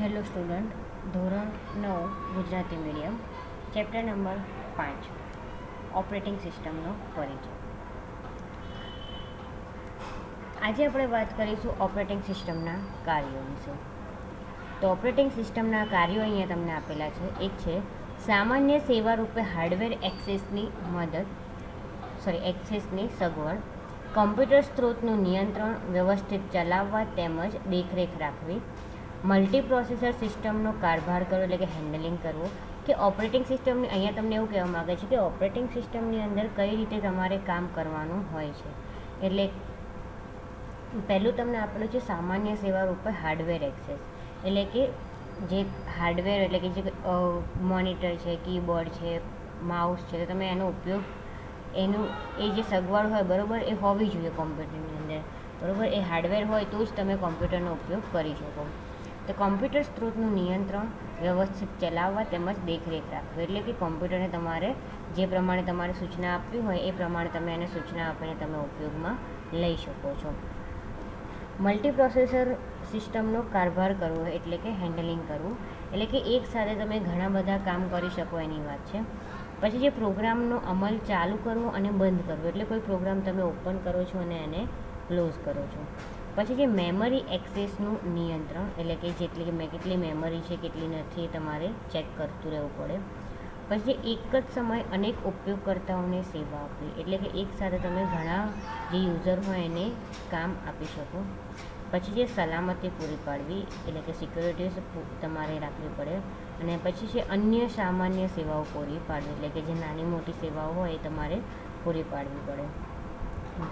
Hello student, ધોરણ 9 Gujarati medium, chapter number 5 operating સિસ્ટમનો પરિચય. આજે આપણે વાત કરીશું ઓપરેટિંગ સિસ્ટમના કાર્યો વિશે. તો ઓપરેટિંગ સિસ્ટમના કાર્યો અહીંયા તમને આપેલા છે. એક છે સામાન્ય સેવા રૂપે હાર્ડવેર એક્સેસની સગવડ, કમ્પ્યુટર સ્ત્રોતનું નિયંત્રણ, વ્યવસ્થિત ચલાવવા તેમજ દેખરેખ રાખવી, મલ્ટીપ્રોસેસર સિસ્ટમનો કારભાર કરવો એટલે કે હેન્ડલિંગ કરવું. કે ઓપરેટિંગ સિસ્ટમની અહીંયા તમને એવું કહેવા માગે છે કે ઓપરેટિંગ સિસ્ટમની અંદર કઈ રીતે તમારે કામ કરવાનું હોય છે. એટલે પહેલું તમને આપેલું છે સામાન્ય સેવા રૂપે હાર્ડવેર એક્સેસ, એટલે કે જે હાર્ડવેર એટલે કે જે મોનિટર છે, કીબોર્ડ છે, માઉસ છે, તો તમે એનો ઉપયોગ એ જે સગવડ હોય બરાબર એ હોવી જોઈએ કોમ્પ્યુટરની અંદર બરાબર. એ હાર્ડવેર હોય તો જ તમે કોમ્પ્યુટરનો ઉપયોગ કરી શકો. તો કોમ્પ્યુટર સ્ત્રોતનું નિયંત્રણ, વ્યવસ્થિત ચલાવવા તેમજ દેખરેખ રાખવી, એટલે કે કોમ્પ્યુટરને તમારે જે પ્રમાણે તમારે સૂચના આપવી હોય એ પ્રમાણે તમે એને સૂચના આપીને તમે ઉપયોગમાં લઈ શકો છો. મલ્ટીપ્રોસેસર સિસ્ટમનો કારભાર કરવો એટલે કે હેન્ડલિંગ કરવું, એટલે કે એક સાથે તમે ઘણા બધા કામ કરી શકો એની વાત છે. પછી જે પ્રોગ્રામનો અમલ ચાલુ કરવો અને બંધ કરવો, એટલે કોઈ પ્રોગ્રામ તમે ઓપન કરો છો અને એને ક્લોઝ કરો છો. પછી જે મેમરી એક્સેસનું નિયંત્રણ, એટલે કે કેટલી મેમરી છે કેટલી નથી એ તમારે ચેક કરતું રહેવું પડે. પછી એક જ સમય અનેક ઉપયોગકર્તાઓને સેવા આપવી, એટલે કે એક સાથે તમે ઘણા જે યુઝર હોય એને કામ આપી શકો. પછી જે સલામતી પૂરી પાડવી, એટલે કે સિક્યોરિટી તમારે રાખવી પડે. અને પછી છે અન્ય સામાન્ય સેવાઓ પૂરી પાડવી, એટલે કે જે નાની મોટી સેવાઓ હોય એ તમારે પૂરી પાડવી પડે.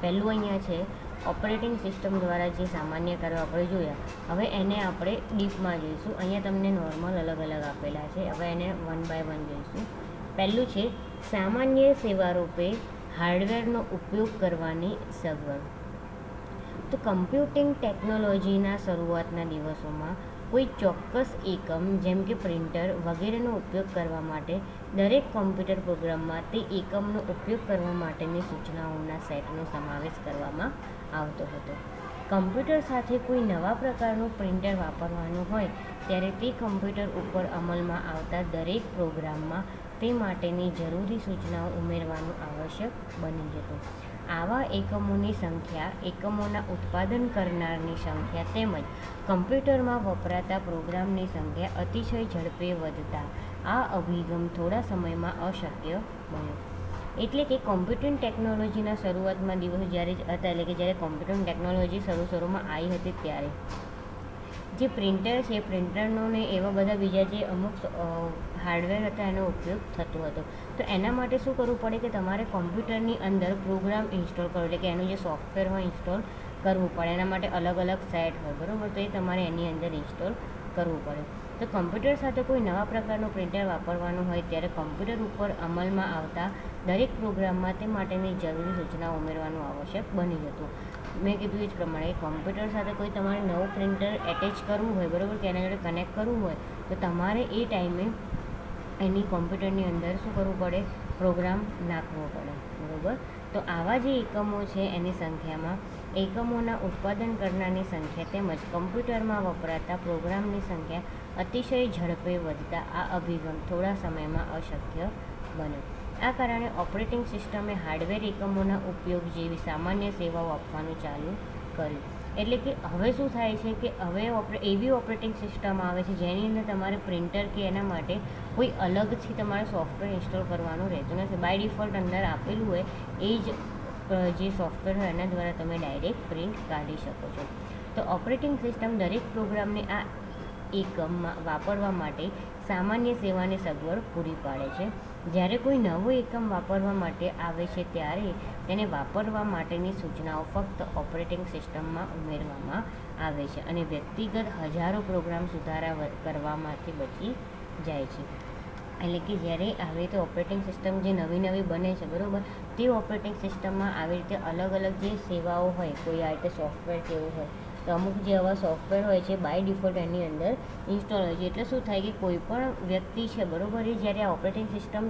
પહેલું અહીંયા છે ઓપરેટિંગ સિસ્ટમ દ્વારા જે સામાન્ય કાર્યો આપણે જોયા. હવે એને આપણે ડીપમાં જોઈશું. અહીંયા તમને નોર્મલ અલગ અલગ આપેલા છે. હવે એને 1 બાય 1 જોઈશું. પહેલું છે સામાન્ય સેવા રૂપે હાર્ડવેરનો ઉપયોગ કરવાની સગવડ. તો કમ્પ્યુટિંગ ટેકનોલોજીના શરૂઆતના દિવસોમાં કોઈ ચોક્કસ એકમ જેમ કે પ્રિન્ટર વગેરેનો ઉપયોગ કરવા માટે દરેક કોમ્પ્યુટર પ્રોગ્રામમાં તે એકમનો ઉપયોગ કરવા માટેની સૂચનાઓના સેટનો સમાવેશ કરવામાં આવતો હતો. કમ્પ્યુટર સાથે કોઈ નવા પ્રકારનું પ્રિન્ટર વાપરવાનું હોય ત્યારે તે કમ્પ્યુટર ઉપર અમલમાં આવતા દરેક પ્રોગ્રામમાં તે માટેની જરૂરી સૂચનાઓ ઉમેરવાનું આવશ્યક બની જતું. આવા એકમોની સંખ્યા, એકમોના ઉત્પાદન કરનારની સંખ્યા તેમજ કમ્પ્યુટરમાં વપરાતા પ્રોગ્રામની સંખ્યા અતિશય ઝડપે વધતા આ અભિગમ થોડા સમયમાં અશક્ય બન્યો. એટલે કે કોમ્પ્યુટિંગ ટેકનોલોજીના શરૂઆતમાં દિવસો જ્યારે હતા, એટલે કે જ્યારે કોમ્પ્યુટિંગ ટેકનોલોજી શરૂમાં આવી હતી ત્યારે જે પ્રિન્ટર છે પ્રિન્ટરનો એવા બધા બીજા જે અમુક હાર્ડવેર હતા એનો ઉપયોગ થતો હતો. તો એના માટે શું કરવું પડે કે તમારે કોમ્પ્યુટરની અંદર પ્રોગ્રામ ઇન્સ્ટોલ કરવો, એટલે કે એનું જે સોફ્ટવેર હોય ઇન્સ્ટોલ કરવું પડે. એના માટે અલગ અલગ સેટ હોય બરાબર, તો એ તમારે એની અંદર ઇન્સ્ટોલ કરવું પડે. તો કમ્પ્યુટર સાથે કોઈ નવા પ્રકારનું પ્રિન્ટર વાપરવાનું હોય ત્યારે કમ્પ્યુટર ઉપર અમલમાં આવતા દરેક પ્રોગ્રામમાં તે માટેની જરૂરી સૂચનાઓ ઉમેરવાનું આવશ્યક બની જતું. મેં કીધું એ જ પ્રમાણે કમ્પ્યુટર સાથે કોઈ તમારે નવું પ્રિન્ટર એટેચ કરવું હોય બરાબર, કે એના જોડે કનેક્ટ કરવું હોય તો તમારે એ ટાઈમે એની કોમ્પ્યુટરની અંદર શું કરવું પડે, પ્રોગ્રામ નાખવો પડે બરાબર. તો આવા જે એકમો છે એની સંખ્યામાં એકમોના ઉત્પાદન કરનારની સંખ્યા તેમજ કમ્પ્યુટરમાં વપરાતા પ્રોગ્રામની સંખ્યા અતિશય ઝડપે વધતા આ અભિગમ થોડા સમયમાં અશક્ય બન્યો. આ કારણે ઓપરેટિંગ સિસ્ટમે હાર્ડવેર એકમોના ઉપયોગ જેવી સામાન્ય સેવાઓ આપવાનું ચાલુ કર્યું. એટલે કે હવે શું થાય છે કે હવે એવી ઓપરેટિંગ સિસ્ટમ આવે છે જેની અંદર તમારે પ્રિન્ટર કે એના માટે કોઈ અલગથી તમારે સોફ્ટવેર ઇન્સ્ટોલ કરવાનું રહેતું નથી. બાય ડિફોલ્ટ અંદર આપેલું હોય એ જ જે સોફ્ટવેર હોય એના દ્વારા તમે ડાયરેક્ટ પ્રિન્ટ કાઢી શકો છો. તો ઓપરેટિંગ સિસ્ટમ દરેક પ્રોગ્રામને આ એકમમાં વાપરવા માટે સામાન્ય સેવાની સગવડ પૂરી પાડે છે. જ્યારે કોઈ નવો એકમ વાપરવા માટે આવે છે ત્યારે તેને વાપરવા માટેની સૂચનાઓ ફક્ત ઓપરેટિંગ સિસ્ટમમાં ઉમેરવામાં આવે છે અને વ્યક્તિગત હજારો પ્રોગ્રામ સુધારા કરવામાંથી બચી જાય છે. એટલે કે જ્યારે આવી રીતે ઓપરેટિંગ સિસ્ટમ જે નવી બને છે બરાબર, તે ઓપરેટિંગ સિસ્ટમમાં આવી રીતે અલગ અલગ જે સેવાઓ હોય, કોઈ આ રીતે સોફ્ટવેર કેવું હોય તો અમુક જે આવા સોફ્ટવેર હોય છે બાય ડિફોલ્ટ એની અંદર ઇન્સ્ટોલ હોય છે. એટલે શું થાય કે કોઈ પણ વ્યક્તિ છે બરાબર, એ જ્યારે આ ઓપરેટિંગ સિસ્ટમ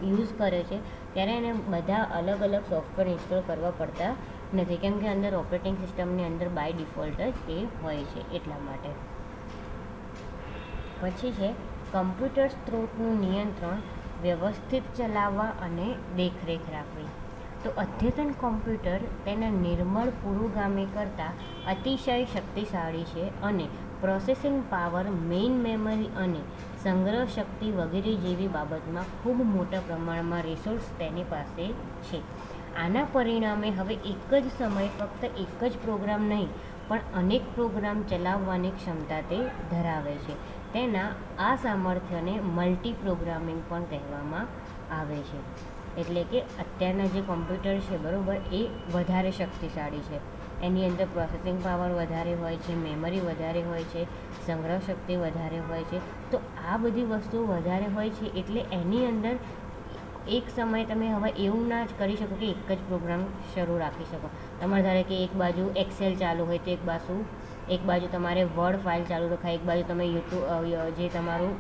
યુઝ કરે છે ત્યારે એને બધા અલગ અલગ સોફ્ટવેર ઇન્સ્ટોલ કરવા પડતા નથી, કેમ કે અંદર ઓપરેટિંગ સિસ્ટમની અંદર બાય ડિફોલ્ટ જ એ હોય છે એટલા માટે. પછી છે કમ્પ્યુટર સ્ત્રોતનું નિયંત્રણ, વ્યવસ્થિત ચલાવવા અને દેખરેખ રાખવી. તો અદ્યતન કોમ્પ્યુટર તેના નિર્મળ પુરોગામી કરતાં અતિશય શક્તિશાળી છે અને પ્રોસેસિંગ પાવર, મેઇન મેમરી અને સંગ્રહ શક્તિ વગેરે જેવી બાબતમાં ખૂબ મોટા પ્રમાણમાં રિસોર્સ તેની પાસે છે. આના પરિણામે હવે એક જ સમયે ફક્ત એક જ પ્રોગ્રામ નહીં પણ અનેક પ્રોગ્રામ ચલાવવાની ક્ષમતા તે ધરાવે છે. તેના આ સામર્થ્યને મલ્ટી પ્રોગ્રામિંગ પણ કહેવામાં આવે છે. એટલે કે અત્યારના જે કોમ્પ્યુટર છે બરાબર, એ વધારે શક્તિશાળી છે. એની અંદર પ્રોસેસિંગ પાવર વધારે હોય છે, મેમરી વધારે હોય છે, સંગ્રહ શક્તિ વધારે હોય છે. તો આ બધી વસ્તુઓ વધારે હોય છે એટલે એની અંદર એક સમયે તમે હવે એવું ના જ કરી શકો કે એક જ પ્રોગ્રામ શરૂ રાખી શકો. તમારે ધારે કે એક બાજુ એક્સેલ ચાલુ હોય તો એક બાજુ તમારે વર્ડ ફાઇલ ચાલુ રખાય, એક બાજુ તમે યુટ્યુબ જે તમારું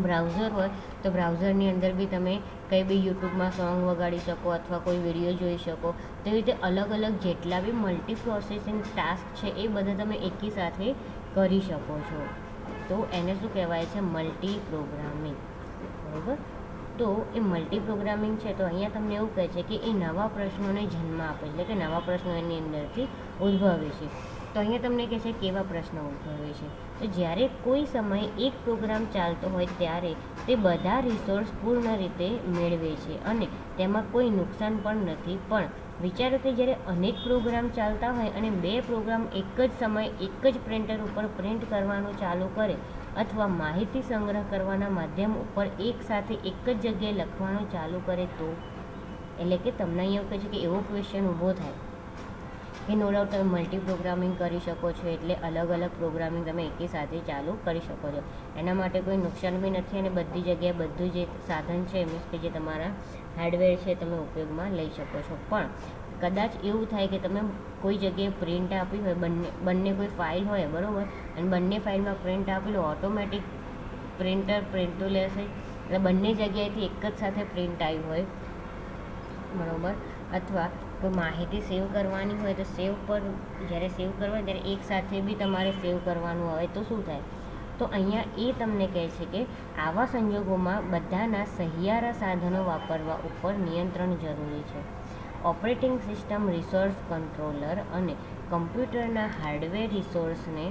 બ્રાઉઝર હોય તો બ્રાઉઝરની અંદર બી તમે કંઈ બી યુટ્યુબમાં સોંગ વગાડી શકો અથવા કોઈ વિડીયો જોઈ શકો. તેવી રીતે અલગ અલગ જેટલા બી મલ્ટી પ્રોસેસિંગ ટાસ્ક છે એ બધા તમે એકી સાથે કરી શકો છો. તો એને શું કહેવાય છે? Multi programming. બરાબર. તો એ મલ્ટી પ્રોગ્રામિંગ છે તો અહીંયા તમને એવું કહે છે કે એ નવા પ્રશ્નોને જન્મ આપે છે, એટલે કે નવા પ્રશ્નો એની અંદરથી ઉદ્ભવે છે. તો અહીંયા તમને કહે છે કેવા પ્રશ્નો ઉદ્ભવે છે. તો જ્યારે કોઈ સમયે એક પ્રોગ્રામ ચાલતો હોય ત્યારે તે બધા રિસોર્સ પૂર્ણ રીતે મેળવે છે અને તેમાં કોઈ નુકસાન પણ નથી. પણ વિચારો કે જ્યારે અનેક પ્રોગ્રામ ચાલતા હોય અને બે પ્રોગ્રામ એક જ સમયે એક જ પ્રિન્ટર ઉપર પ્રિન્ટ કરવાનું ચાલુ કરે અથવા માહિતી સંગ્રહ કરવાના માધ્યમ ઉપર એક સાથે એક જ જગ્યાએ લખવાનું ચાલુ કરે તો, એટલે કે તમને અહીંયા કહે છે કે એવો ક્વેશ્ચન ઊભો થાય કે નો ડાઉટ તમે મલ્ટી પ્રોગ્રામિંગ કરી શકો છો, એટલે અલગ અલગ પ્રોગ્રામિંગ તમે એકી સાથે ચાલુ કરી શકો છો. એના માટે કોઈ નુકસાન બી નથી અને બધી જગ્યાએ બધું જે સાધન છે મીન્સ કે જે તમારા હાર્ડવેર છે તમે ઉપયોગમાં લઈ શકો છો. પણ કદાચ એવું થાય કે તમે કોઈ જગ્યાએ પ્રિન્ટ આપી હોય, બંને કોઈ ફાઇલ હોય બરાબર, અને બંને ફાઇલમાં પ્રિન્ટ આપેલું, ઓટોમેટિક પ્રિન્ટર પ્રિન્ટ તો લેશે એટલે બંને જગ્યાએથી એક જ સાથે પ્રિન્ટ આવી હોય બરાબર. અથવા કોઈ માહિતી સેવ કરવાની હોય તો સેવ પર જ્યારે સેવ કરવાની ત્યારે એક સાથે બી તમારે સેવ કરવાનું હોય તો શું થાય? તો અહીંયા એ તમને કહે છે કે આવા સંજોગોમાં બધાના સહિયારા સાધનો વાપરવા ઉપર નિયંત્રણ જરૂરી છે. ઓપરેટિંગ સિસ્ટમ, રિસોર્સ કંટ્રોલર અને કમ્પ્યુટરના હાર્ડવેર રિસોર્સને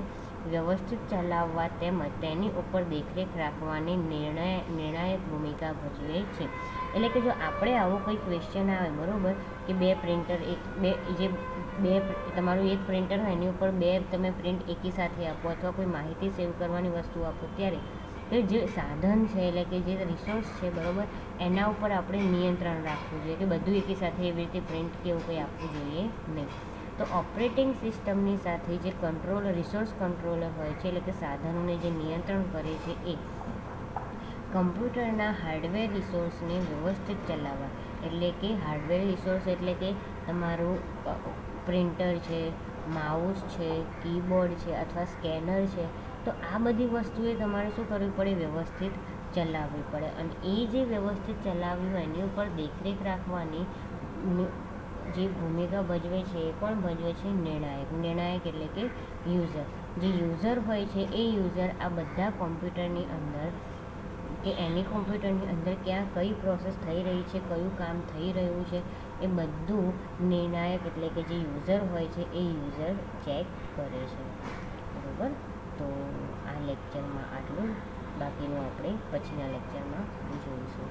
વ્યવસ્થિત ચલાવવા તેમજ તેની ઉપર દેખરેખ રાખવાની નિર્ણાયક ભૂમિકા ભજવે છે. એટલે કે જો આપણે આવો કોઈ ક્વેશ્ચન આવે બરાબર કે તમારું એક પ્રિન્ટર હોય એની ઉપર બે તમે પ્રિન્ટ એકી સાથે આપો અથવા કોઈ માહિતી સેવ કરવાની વસ્તુ આપો ત્યારે તો જે સાધન છે એટલે કે જે રિસોર્સ છે બરાબર એના ઉપર આપણે નિયંત્રણ રાખવું જોઈએ કે બધું એકી સાથે એવી રીતે પ્રિન્ટ કે એવું કંઈ આપવું જોઈએ નહીં. તો ઓપરેટિંગ સિસ્ટમની સાથે જે રિસોર્સ કંટ્રોલર હોય છે એટલે કે સાધનોને જે નિયંત્રણ કરે છે એ કમ્પ્યુટરના હાર્ડવેર રિસોર્સને વ્યવસ્થિત ચલાવવા, એટલે કે હાર્ડવેર રિસોર્સ એટલે કે તમારું પ્રિન્ટર છે, માઉસ છે, કીબોર્ડ છે અથવા સ્કેનર છે. તો આ બધી વસ્તુએ તમારે શું કરવી પડે? વ્યવસ્થિત ચલાવવી પડે. અને એ જે વ્યવસ્થિત ચલાવવી હોય એની ઉપર દેખરેખ રાખવાની જે ભૂમિકા ભજવે છે એ પણ ભજવે છે નિર્ણાયક એટલે કે યુઝર. જે યુઝર હોય છે એ યુઝર આ બધા કોમ્પ્યુટરની અંદર કે એની કોમ્પ્યુટરની અંદર ક્યાં કઈ પ્રોસેસ થઈ રહી છે, કયું કામ થઈ રહ્યું છે એ બધું નિર્ણાયક એટલે કે જે યુઝર હોય છે એ યુઝર ચેક કરે છે. બરાબર. તો આ લેક્ચરમાં આટલું, બાકીનું આપણે પછીના લેક્ચરમાં જોઈશું.